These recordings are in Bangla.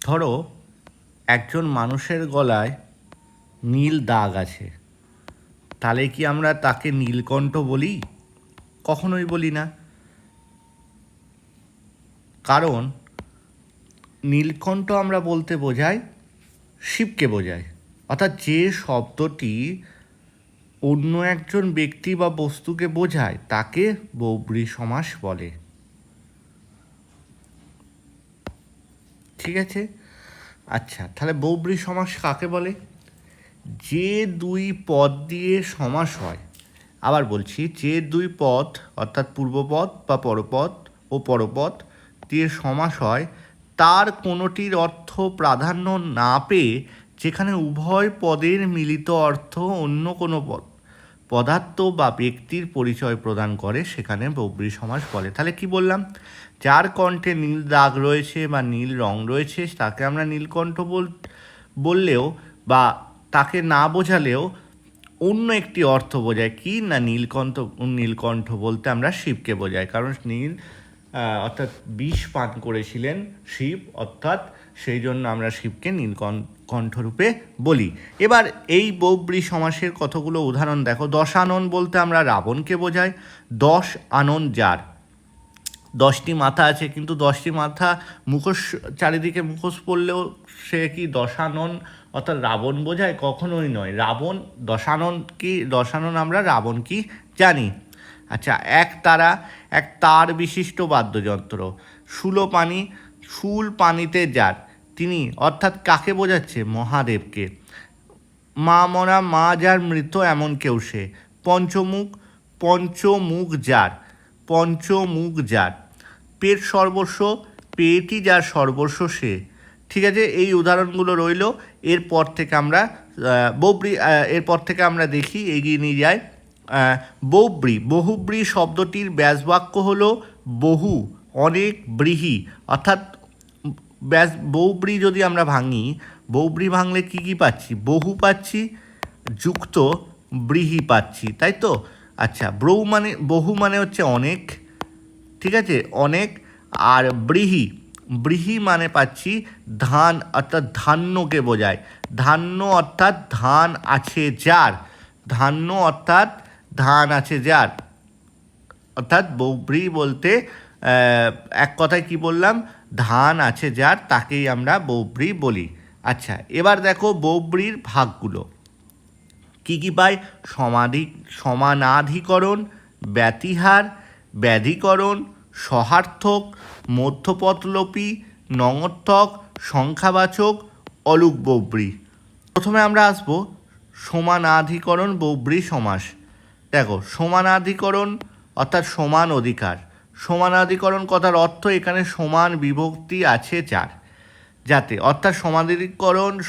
ধরো একজন মানুষের গলায় নীল দাগ আছে, তাহলে কি আমরা তাকে নীলকণ্ঠ বলি? কখনোই বলি না। কারণ নীলকণ্ঠ আমরা বলতে বোঝাই শিবকে বোঝায়, অর্থাৎ যে শব্দটি অন্য একজন ব্যক্তি বা বস্তুকে বোঝায় তাকে বহুব্রী সমাস বলে। ঠিক আছে, আচ্ছা, তাহলে বহুব্রী সমাস কাকে বলে? যে দুই পদ দিয়ে সমাস হয়, আবার বলছি, যে দুই পদ অর্থাৎ পূর্বপদ বা পরপদ ও পরপদ দিয়ে সমাস হয়, তার কোনোটির অর্থ প্রাধান্য না পেয়ে যেখানে উভয় পদের মিলিত অর্থ অন্য কোনো পদার্থ বা ব্যক্তির পরিচয় প্রদান করে, সেখানে বহুব্রী সমাস বলে। তাহলে কি বললাম? যার কণ্ঠে নীল দাগ রয়েছে বা নীল রং রয়েছে তাকে আমরা নীলকণ্ঠ বললেও বা তাকে না বোঝালেও অন্য একটি অর্থ বোঝায়। কি না, নীলকণ্ঠ বলতে আমরা শিবকে বোঝাই, কারণ নীল অর্থাৎ বিষ পান করেছিলেন শিব, অর্থাৎ সেই জন্য আমরা শিবকে নীলকণ্ঠরূপে বলি। এবার এই বহুব্রী সমাসের কতগুলো উদাহরণ দেখো। দশানন বলতে আমরা রাবণকে বোঝাই। দশ আনন যার, 10টি মাথা আছে, কিন্তু 10টি মাথা মুখোশ, চারিদিকে মুখোশ পড়লেও সে কি দশানন অর্থাৎ রাবণ বোঝায়? কখনোই নয়। রাবণ দশানন আমরা রাবণ কি জানি। আচ্ছা, এক তার বিশিষ্ট বাদ্যযন্ত্র। শুল পানিতে যার, তিনি অর্থাৎ কাকে বোঝাচ্ছে? মহাদেবকে। মা মরা মা যার মৃত এমন কেউ সে। পঞ্চমুখ যার পেট সর্বস্ব, পেটই যার সর্বস্ব সে। ঠিক আছে, এই উদাহরণগুলো রইল। এরপর থেকে আমরা দেখি, এগিয়ে নিয়ে যাই। বহুব্রী শব্দটির ব্যাসবাক্য হলো বহু, অনেক, ব্রীহি, অর্থাৎ বহুব্রী যদি আমরা বহুব্রী ভাঙলে কি পাচ্ছি? বহু পাচ্ছি, যুক্ত ব্রীহি পাচ্ছি, তাই তো? আচ্ছা, বহু মানে হচ্ছে অনেক, ঠিক আছে, অনেক। আর ব্রীহি মানে পাচ্ছি ধান, অর্থাৎ ধান্যকে বোঝায়। ধান্য অর্থাৎ ধান আছে যার, অর্থাৎ বহুব্রী বলতে এক কথায় কি বললাম? ধান আছে যার, তাকেই আমরা বহুব্রী বলি। আচ্ছা, এবার দেখো বহুব্রীর ভাগগুলো কি কি পাই? সমানাধিকরণ, ব্যতিহার, ব্যাধিকরণ, সহার্থক, মধ্যপদলোপী, নঙর্থক, সংখ্যাবাচক, অলুক বহুব্রী। প্রথমে আমরা আসব সমানাধিকরণ বহুব্রী সমাস। দেখো, সমানাধিকরণ অর্থাৎ সমান অধিকার। সমানাধিকরণ কথার অর্থ এখানে সমান বিভক্তি আছে যাতে, অর্থাৎ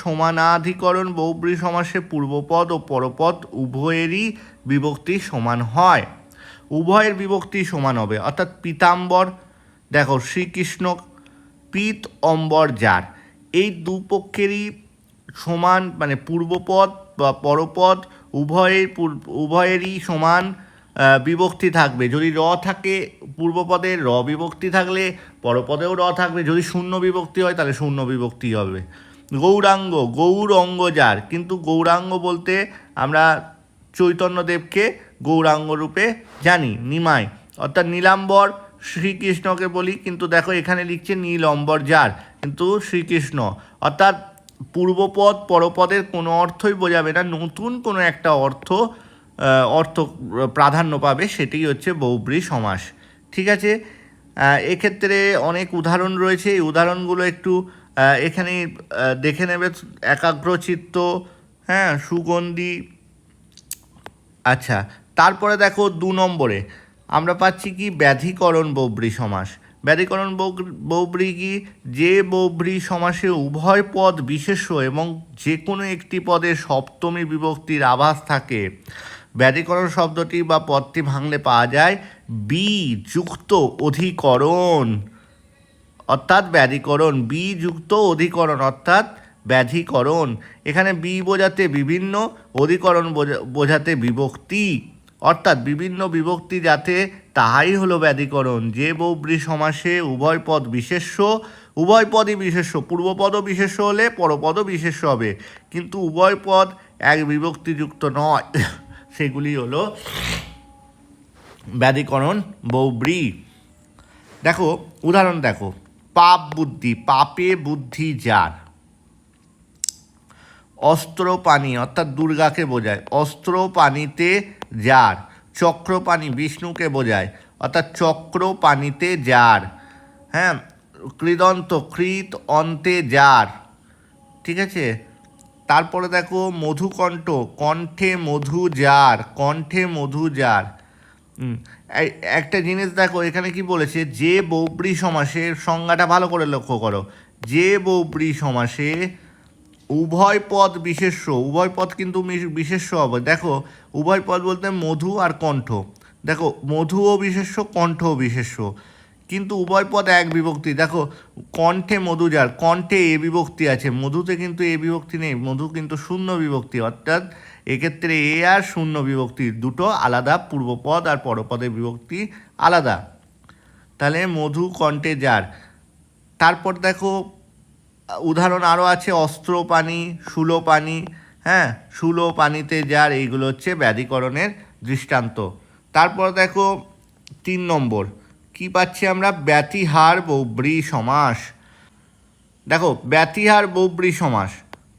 সমানাধিকরণ বহুব্রী সমাসে পূর্বপদ ও পরপদ উভয়েরই বিভক্তি সমান হয়। উভয়ের বিভক্তি সমান হবে, অর্থাৎ পীতাম্বর, দেখো শ্রীকৃষ্ণ, পীত অম্বর যার, এই দুপক্ষেরই সমান, মানে পূর্বপদ বা পরপদ উভয়েরই সমান বিভক্তি থাকবে। যদি র থাকে পূর্বপদে, র বিভক্তি থাকলে পরপদেও র থাকবে। যদি শূন্য বিভক্তি হয় তাহলে শূন্য বিভক্তি হবে। গৌর অঙ্গ যার, কিন্তু গৌরাঙ্গ বলতে আমরা চৈতন্যদেবকে গৌরাঙ্গ রূপে জানি। নিমাই অর্থাৎ নীলাম্বর শ্রীকৃষ্ণকে বলি, কিন্তু দেখো এখানে লিখছে নীল অম্বর যার, কিন্তু শ্রীকৃষ্ণ, অর্থাৎ পূর্বপদ পরপদের কোনো অর্থই বোঝাবে না, নতুন কোনো একটা অর্থ প্রাধান্য পাবে, সেটাই হচ্ছে বহুব্রী সমাস। ঠিক আছে, এক্ষেত্রে অনেক উদাহরণ রয়েছে, এই উদাহরণগুলো একটু এখানে দেখে নেবে একাগ্রচিত্ত, হ্যাঁ, সুগন্ধি। আচ্ছা, তারপরে দেখো 2 নম্বরে আমরা পাচ্ছি কি? ব্যাধিকরণ বহুব্রী সমাস। ব্যাধিকরণ বহুব্রী কি? যে বহুব্রী সমাসে উভয় পদ বিশেষ্য এবং যে কোনো একটি পদে সপ্তমী বিভক্তির আভাস থাকে। ব্যাধিকরণ শব্দটি বা পদটি ভাঙলে পাওয়া যায় বি যুক্ত অধিকরণ, অর্থাৎ ব্যাধিকরণ। বি যুক্ত অধিকরণ অর্থাৎ ব্যাধিকরণ। এখানে বি বোঝাতে বিভিন্ন, অধিকরণ বোঝাতে বিভক্তি, অর্থাৎ বিভিন্ন বিভক্তি যাতে, তাহাই হলো ব্যাধিকরণ। যে বহুব্রী সমাসে উভয় পদ বিশেষ্য, উভয় পদই বিশেষ্য, পূর্বপদও বিশেষ্য হলে পরপদও বিশেষ্য হবে, কিন্তু উভয় পদ এক বিভক্তিযুক্ত নয়। সেগুলি হলো ব্যাধিকরণ বহুব্রী। দেখো উদাহরণ দেখো, পাপ বুদ্ধি, পাপে বুদ্ধি যার। অস্ত্র পানি অর্থাৎ দুর্গাকে বোঝায়, অস্ত্র পানিতে যার। চক্র পানি বিষ্ণুকে বোঝায়, অর্থাৎ চক্র পানিতে যার। হ্যাঁ, কৃদন্ত কৃত অন্তে যার, ঠিক আছে। তারপরে দেখো মধুকণ্ঠ, কণ্ঠে মধু যার, কণ্ঠে মধু যার। একটা জিনিস দেখো এখানে কি বলেছে, যে বহুব্রী সমাসের সংজ্ঞাটা ভালো করে লক্ষ্য করো, যে বহুব্রী সমাসে উভয় পদ বিশেষ্য, উভয় পদ কিন্তু বিশেষ্য হবে। দেখো উভয় পদ বলতে মধু আর কণ্ঠ, দেখো মধুও বিশেষ্য কণ্ঠও বিশেষ্য, কিন্তু উভয় পদ এক বিভক্তি। দেখো কণ্ঠে মধু যার, কণ্ঠে এ বিভক্তি আছে, মধুতে কিন্তু এ বিভক্তি নেই, মধু কিন্তু শূন্য বিভক্তি, অর্থাৎ এক্ষেত্রে এ আর শূন্য বিভক্তি দুটো আলাদা, পূর্বপদ আর পরপদের বিভক্তি আলাদা। তাহলে মধু কণ্ঠে যার। তারপর দেখো উদাহরণ আরও আছে, অস্ত্র পানি, শূল পানি। হ্যাঁ, শূল পানিতে যার, এইগুলো হচ্ছে ব্যাধিকরণের দৃষ্টান্ত। তারপর দেখো 3 নম্বর কি পাচ্ছি আমরা, ব্যতিহার বহুব্রী সমাস। দেখো ব্যতিহার বহুব্রী সমাস,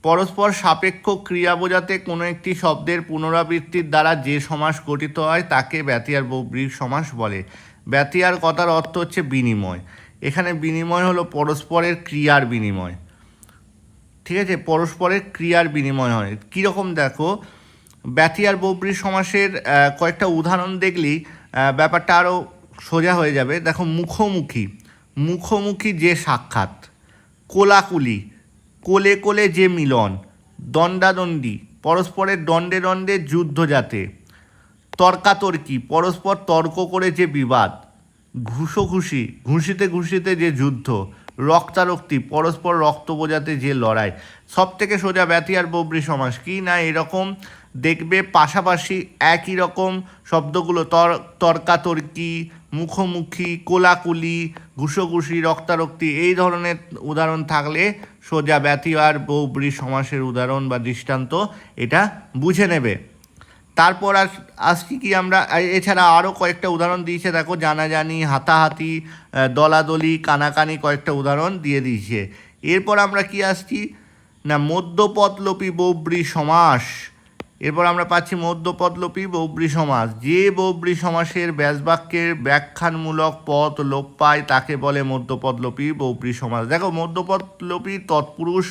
পরস্পর সাপেক্ষ ক্রিয়া বোঝাতে কোনো একটি শব্দের পুনরাবৃত্তির দ্বারা যে সমাস গঠিত হয় তাকে ব্যতিহার বহুব্রী সমাস বলে। ব্যতিহার কথার অর্থ হচ্ছে বিনিময়, এখানে বিনিময় হলো পরস্পরের ক্রিয়ার বিনিময়, ঠিক আছে, পরস্পরের ক্রিয়ার বিনিময় হয়। কীরকম দেখো, ব্যতিহার বহুব্রী সমাসের কয়েকটা উদাহরণ দেখলেই ব্যাপারটা আরও সোজা হয়ে যাবে। দেখো মুখোমুখি, মুখোমুখি যে সাক্ষাৎ। কোলাকুলি, কোলে কোলে যে মিলন। দণ্ডাদণ্ডি, পরস্পরের দণ্ডে দণ্ডে যুদ্ধ যাতে। তর্কাতর্কি, পরস্পর তর্ক করে যে বিবাদ। ঘুষোঘুষি, ঘুষিতে ঘুষিতে যে যুদ্ধ। রক্তারক্তি, পরস্পর রক্ত বোঝাতে যে লড়াই। সব থেকে সোজা ব্যতিহার বহুব্রী সমাস কি না, এরকম দেখবে পাশাপাশি একই রকম শব্দগুলো, তর্কাতর্কি, মুখোমুখি, কোলাকুলি, ঘুষোঘুষি, রক্তারক্তি, এই ধরনের উদাহরণ থাকলে সোজা ব্যতিহার বহুব্রী সমাসের উদাহরণ বা দৃষ্টান্ত এটা বুঝে নেবে। তারপর আসছি কি আমরা, এছাড়া আরও কয়েকটা উদাহরণ দিয়েছে, দেখো জানাজানি, হাতাহাতি, দলাদলি, কানাকানি, কয়েকটা উদাহরণ দিয়ে দিয়েছে। এরপর আমরা কি আসছি না, মধ্যপদলোপী বহুব্রী সমাস। এরপর আমরা পাচ্ছি মধ্যপদলোপী বহুব্রী সমাস। যে বহুব্রী সমাসের ব্যাসবাক্যের ব্যাখ্যানমূলক পদ লোপ পায় তাকে বলে মধ্যপদলোপী বহুব্রী সমাস। দেখো মধ্যপদলোপী তৎপুরুষ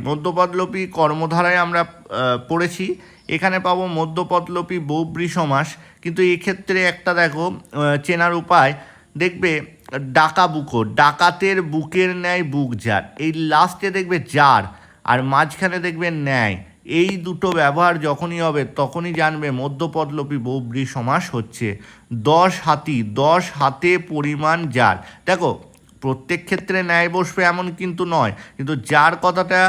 মধ্যপদলোপী কর্মধারায় আমরা পড়েছি, এখানে পাবো মধ্যপদলোপী বহুব্রী সমাস। কিন্তু এক্ষেত্রে একটা দেখো চেনার উপায়, দেখবে ডাকা বুকো, ডাকাতের বুকের ন্যায় বুক যার, এই লাস্টে দেখবে যার আর মাঝখানে দেখবে ন্যায়, এই দুটো ব্যবহার যখনই হবে তখনই জানবে মধ্যপদলোপী বহুব্রী সমাস হচ্ছে। 10 হাতি, 10 হাতে পরিমাণ যার। দেখো প্রত্যেক ক্ষেত্রে ন্যায় বসবে এমন কিন্তু নয়, কিন্তু যার কথাটা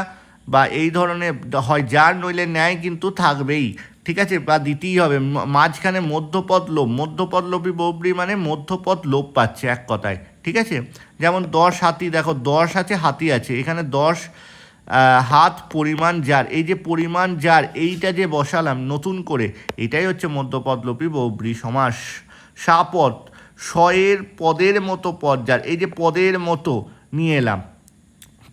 বা এই ধরনের হয় যার নইলে ন্যায় কিন্তু থাকবেই, ঠিক আছে, বা দিতেই হবে। মাঝখানে মধ্যপদ লোপ, মধ্যপদলোপী বহুব্রী মানে মধ্যপদ লোপ পাচ্ছে এক কথায়, ঠিক আছে। যেমন 10 হাতি, দেখো 10 আছে হাতি আছে, এখানে 10 হাত পরিমাণ যার, এই যে পরিমাণ যার এইটা যে বসালাম নতুন করে, এটাই হচ্ছে মধ্যপদলোপী বহুব্রী সমাস। সাপদ, শয়ের পদের মতো পদ যার, এই যে পদের মতো নিয়ে এলাম।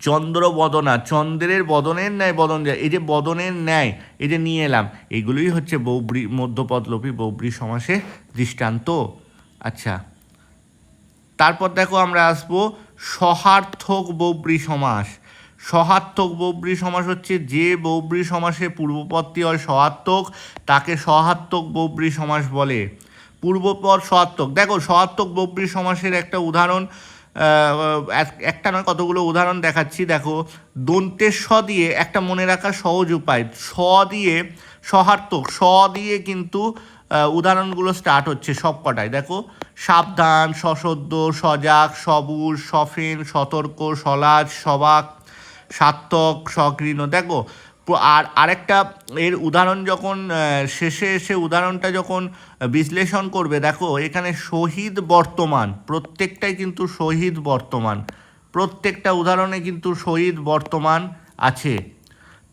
চন্দ্রবদনা, চন্দ্রের বদনের ন্যায় বদন যার, এই যে বদনের ন্যায় এই যে নিয়ে এলাম, এগুলোই হচ্ছে বহুব্রী মধ্যপদলোপী বহুব্রী সমাসের দৃষ্টান্ত। আচ্ছা, তারপর দেখো আমরা আসবো সহার্থক বহুব্রী সমাস। সহার্থক বহুব্রী সমাস হচ্ছে যে বহুব্রী সমাসে পূর্বপদটি হয় সহার্থক, তাকে সহার্থক বহুব্রী সমাস বলে। পূর্বপদ সহার্থক, দেখো সহার্থক বহুব্রী সমাসের একটা উদাহরণ, একটা নয় কতগুলো উদাহরণ দেখাচ্ছি। দেখো দন্তের স দিয়ে একটা মনে রাখার সহজ উপায়, স দিয়ে সহার্থক, স দিয়ে কিন্তু উদাহরণগুলো স্টার্ট হচ্ছে সব কটায়। দেখো সাবধান, সশব্দ, সজাগ, সবুজ, সফেন, সতর্ক, সলাজ, সবাক, সার্থক, সঘৃণ। দেখো আর আরেকটা এর উদাহরণ যখন শেষে এসে উদাহরণটা যখন বিশ্লেষণ করবে, দেখো এখানে শহীদ বর্তমান, প্রত্যেকটাই কিন্তু শহীদ বর্তমান, প্রত্যেকটা উদাহরণে কিন্তু শহীদ বর্তমান আছে,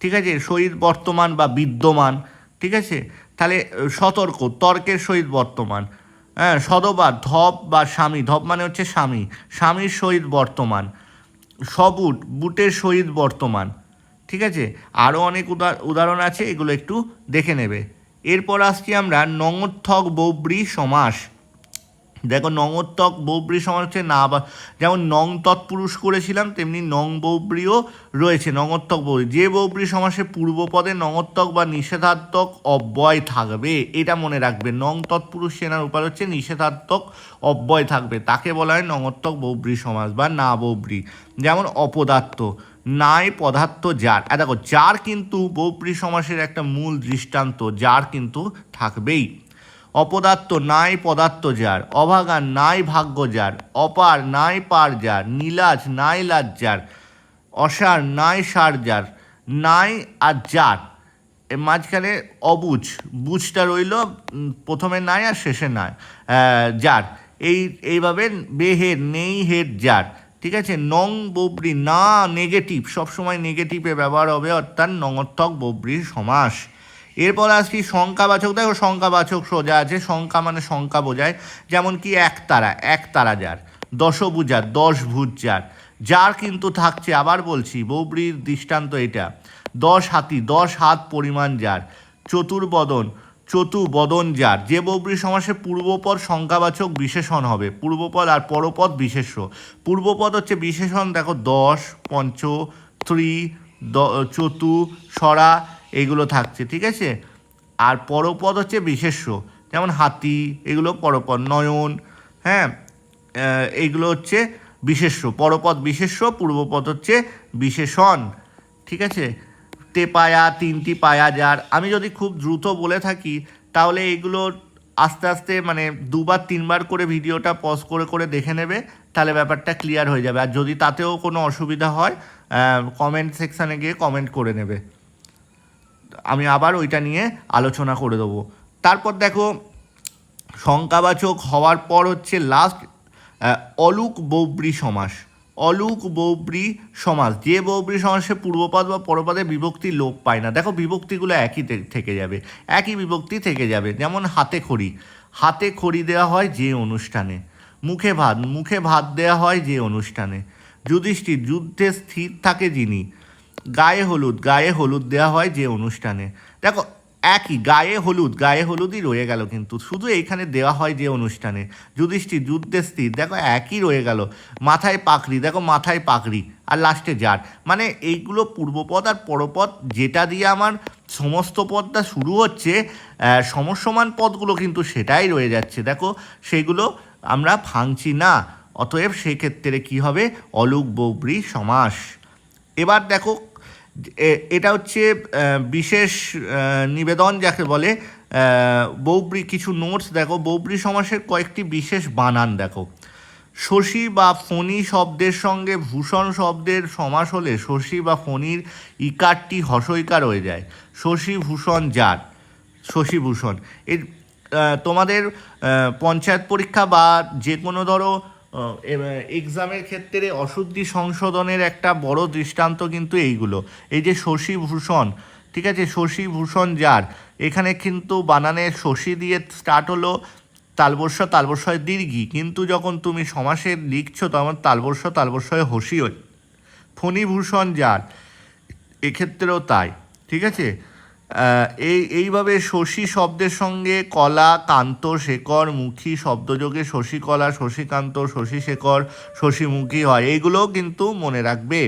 ঠিক আছে, শহীদ বর্তমান বা বিদ্যমান, ঠিক আছে। তাহলে সতর্ক, তর্কের সহিত বর্তমান, হ্যাঁ, সদবা ধপ বা স্বামী, ধপ মানে হচ্ছে স্বামী, স্বামীর সহিত বর্তমান, সবুট, বুটের সহিত বর্তমান, ঠিক আছে। আরও অনেক উদাহরণ আছে, এগুলো একটু দেখে নেবে। এরপর আসছি আমরা নঙর্থক বহুব্রী সমাস। দেখো নঙর্থক বহুব্রী সমাস হচ্ছে না, যেমন নং তৎপুরুষ করেছিলাম তেমনি নং বহুব্রীও রয়েছে, নঙর্থক বহুব্রী। যে বহুব্রী সমাসে পূর্বপদে নঙর্থক বা নিষেধার্থক অব্যয় থাকবে, এটা মনে রাখবে, নং তৎপুরুষ সেনার উপায় হচ্ছে নিষেধার্থক অব্যয় থাকবে, তাকে বলা হয় নঙর্থক বহুব্রী সমাস বা না বহুব্রী। যেমন অপদার্থ, নাই পদার্থ যার, দেখো যার কিন্তু বহুব্রী সমাসের একটা মূল দৃষ্টান্ত, যার কিন্তু থাকবেই। অপদার্থ, নাই পদার্থ যার, অভাগা, নাই ভাগ্য যার, অপার, নাই পার যার, নীলাজ, নাই লাজ যার, অসার, নাই সার যার, নাই আর যার, মাঝখানে অবুঝ, বুঝটা রইল, প্রথমে নাই আর শেষে নাই, যার, এইভাবে বেহের, নেই হেড যার, ঠিক আছে। নং বব্রি, না নেগেটিভ, সবসময় নেগেটিভে ব্যবহার হবে, অর্থাৎ নঙর্থক বব্রির সমাস। এরপর আসছি সংখ্যাবাচক। দেখো সংখ্যাবাচক সোজা আছে, সংখ্যা মানে সংখ্যা বোঝায়, যেমন কি একতারা, একতারা যার, দশভুজার, দশ ভুজ যার, যার কিন্তু থাকছে, আবার বলছি বহুব্রীর দৃষ্টান্ত এটা, 10 হাতি, 10 হাত পরিমাণ যার, চতুর্বদন, চতুবদন যার। যে বহুব্রী সমাসে পূর্বপদ সংখ্যাবাচক বিশেষণ হবে, পূর্বপদ আর পরপদ বিশেষ্য। পূর্বপদ হচ্ছে বিশেষণ, দেখো 10, পঞ্চ, ত্রি, চতু, সরা, এইগুলো থাকছে, ঠিক আছে। আর পরপদ হচ্ছে বিশেষ্য, যেমন হাতি, এগুলো পরপদ, নয়ন, হ্যাঁ, এইগুলো হচ্ছে বিশেষ্য, পরপদ বিশেষ্য, পূর্বপদ হচ্ছে বিশেষণ, ঠিক আছে। পায়া, 3টি পায়া যার। আমি যদি খুব দ্রুত বলে থাকি তাহলে এইগুলো আস্তে আস্তে মানে 2বার 3বার করে ভিডিওটা পজ করে করে দেখে নেবে, তাহলে ব্যাপারটা ক্লিয়ার হয়ে যাবে। আর যদি তাতেও কোনো অসুবিধা হয় কমেন্ট সেকশানে গিয়ে কমেন্ট করে নেবে, আমি আবার ওইটা নিয়ে আলোচনা করে দেবো। তারপর দেখো সংখ্যাবাচক হওয়ার পর হচ্ছে লাস্ট অলুক বহুব্রী সমাস। অলুক বহুব্রী সমাস, যে বহুব্রী সমাসে পূর্বপদ বা পরপদে বিভক্তি লোপ পায় না। দেখো বিভক্তিগুলো একই থেকে যাবে, একই বিভক্তি থেকে যাবে। যেমন হাতে খড়ি, হাতে খড়ি দেওয়া হয় যে অনুষ্ঠানে। মুখে ভাত, মুখে ভাত দেওয়া হয় যে অনুষ্ঠানে। যুধিষ্ঠির, যুদ্ধে স্থির থাকে যিনি। গায়ে হলুদ, গায়ে হলুদ দেওয়া হয় যে অনুষ্ঠানে। দেখো একই, গায়ে হলুদ, গায়ে হলুদই রয়ে গেল, কিন্তু শুধু এইখানে দেওয়া হয় যে অনুষ্ঠানে। যুধিষ্ঠির, যুদ্ধে স্থির, দেখো একই রয়ে গেল। মাথায় পাকড়ি, দেখো মাথায় পাকড়ি, আর লাস্টে যার। মানে এইগুলো পূর্বপদ আর পরপদ, যেটা দিয়ে আমার সমস্ত পদটা শুরু হচ্ছে, সমসমান পদগুলো কিন্তু সেটাই রয়ে যাচ্ছে, দেখো সেইগুলো আমরা ভাঙছি না। অতএব সেক্ষেত্রে কী হবে, অলুক বহুব্রী সমাস। এবার দেখো এটা হচ্ছে বিশেষ নিবেদন যাকে বলে, বহুব্রী কিছু নোটস দেখো। বহুব্রী সমাসের কয়েকটি বিশেষ বানান দেখো। শশী বা ফণী শব্দের সঙ্গে ভূষণ শব্দের সমাস হলে শশী বা ফণীর ইকারটি হর্ষইকার হয়ে যায়। শশী ভূষণ যার, শশী ভূষণ। এর তোমাদের পঞ্চায়েত পরীক্ষা বা যে কোনো ধরো এক্সামের ক্ষেত্রে অশুদ্ধি সংশোধনের একটা বড় দৃষ্টান্ত কিন্তু এইগুলো, এই যে শশী ভূষণ, ঠিক আছে, শশী ভূষণ যার, এখানে কিন্তু বানানের শশী দিয়ে স্টার্ট হলো, তালবস্য, তালবস্যয় দীর্ঘি, কিন্তু যখন তুমি সমাসে লিখছো তখন তালবস্য, তালবস্যয় হসি হয়। ফণীভূষণ যার, এক্ষেত্রেও তাই, ঠিক আছে। এইভাবে শশী শব্দের সঙ্গে কলা, কান্ত, শেখর, মুখী শব্দযোগে শশীকলা, শশীকান্ত, শশীশেখর, শশীমুখী হয়, এইগুলোও কিন্তু মনে রাখবে।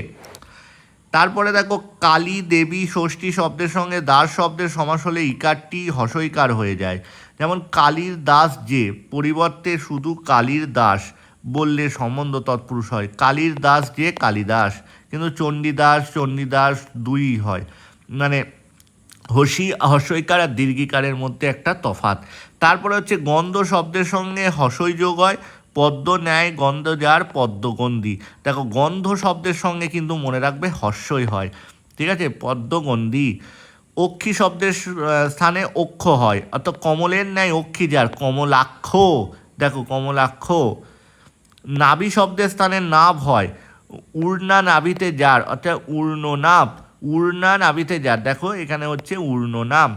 তারপরে দেখো কালী, দেবী, ষষ্ঠী শব্দের সঙ্গে দাস শব্দের সমাস হলে ইকারটি হর্ষইকার হয়ে যায়। যেমন কালীর দাস যে, পরিবর্তে শুধু কালীর দাস বললে সম্বন্ধ তৎপুরুষ হয়। কালীর দাস যে কালিদাস, কিন্তু চণ্ডীদাস, চণ্ডীদাস দুই হয়, মানে হর্ষইকার আর দীর্ঘিকারের মধ্যে একটা তফাৎ। তারপরে হচ্ছে গন্ধ শব্দের সঙ্গে হর্ষই যোগ হয়। পদ্ম ন্যায় গন্ধ যার, পদ্মগন্ধি। দেখো গন্ধ শব্দের সঙ্গে কিন্তু মনে রাখবে হর্ষই হয়। ঠিক আছে, পদ্মগন্ধি। অক্ষি শব্দের স্থানে অক্ষ হয়, অর্থাৎ কমলের ন্যায় অক্ষি যার, কমলাক্ষ। দেখো কমলাক্ষ। নাভি শব্দের স্থানে নাভ হয়, উড়না নাভিতে যার, অর্থাৎ উর্ণনাভ। উড়না নাভিতে যার, দেখো এখানে হচ্ছে উর্ণনাম।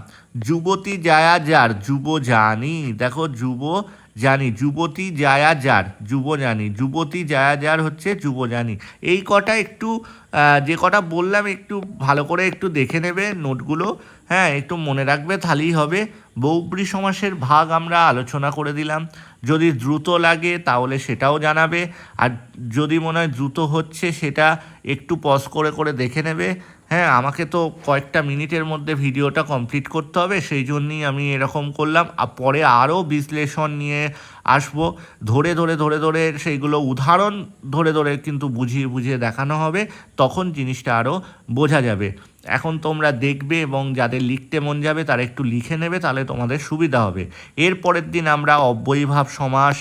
যুবতী জায়া যার, যুব জানি। দেখো যুব জানি, যুবতী জায়া যার, যুব জানি। যুবতী জায়া যার হচ্ছে যুব জানি। এই কটা একটু যে কটা বললাম একটু ভালো করে একটু দেখে নেবে নোটগুলো, হ্যাঁ একটু মনে রাখবে, তাহলেই হবে। বহুব্রী সমাসের ভাগ আমরা আলোচনা করে দিলাম। যদি দ্রুত লাগে তাহলে সেটাও জানাবে, আর যদি মনে হয় দ্রুত হচ্ছে সেটা একটু পজ করে করে দেখে নেবে। হ্যাঁ, আমাকে তো কয়েকটা মিনিটের মধ্যে ভিডিওটা কমপ্লিট করতে হবে, সেই জন্যই আমি এরকম করলাম। আর পরে আরও বিশ্লেষণ নিয়ে আসবো, ধরে ধরে ধরে ধরে সেইগুলো উদাহরণ ধরে ধরে কিন্তু বুঝিয়ে বুঝিয়ে দেখানো হবে, তখন জিনিসটা আরও বোঝা যাবে। এখন তোমরা দেখবে এবং যাদের লিখতে মন যাবে তারা একটু লিখে নেবে, তাহলে তোমাদের সুবিধা হবে। এর পরের দিন আমরা অব্যয়ীভাব সমাস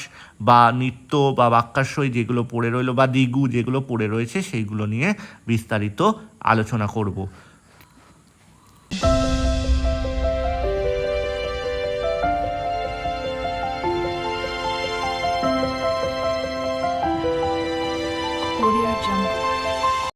বা নিত্য বা বাক্যাশ্রয় যেগুলো পড়ে রইলো বা দ্বিগু যেগুলো পড়ে রয়েছে সেইগুলো নিয়ে বিস্তারিত আলোচনা করব।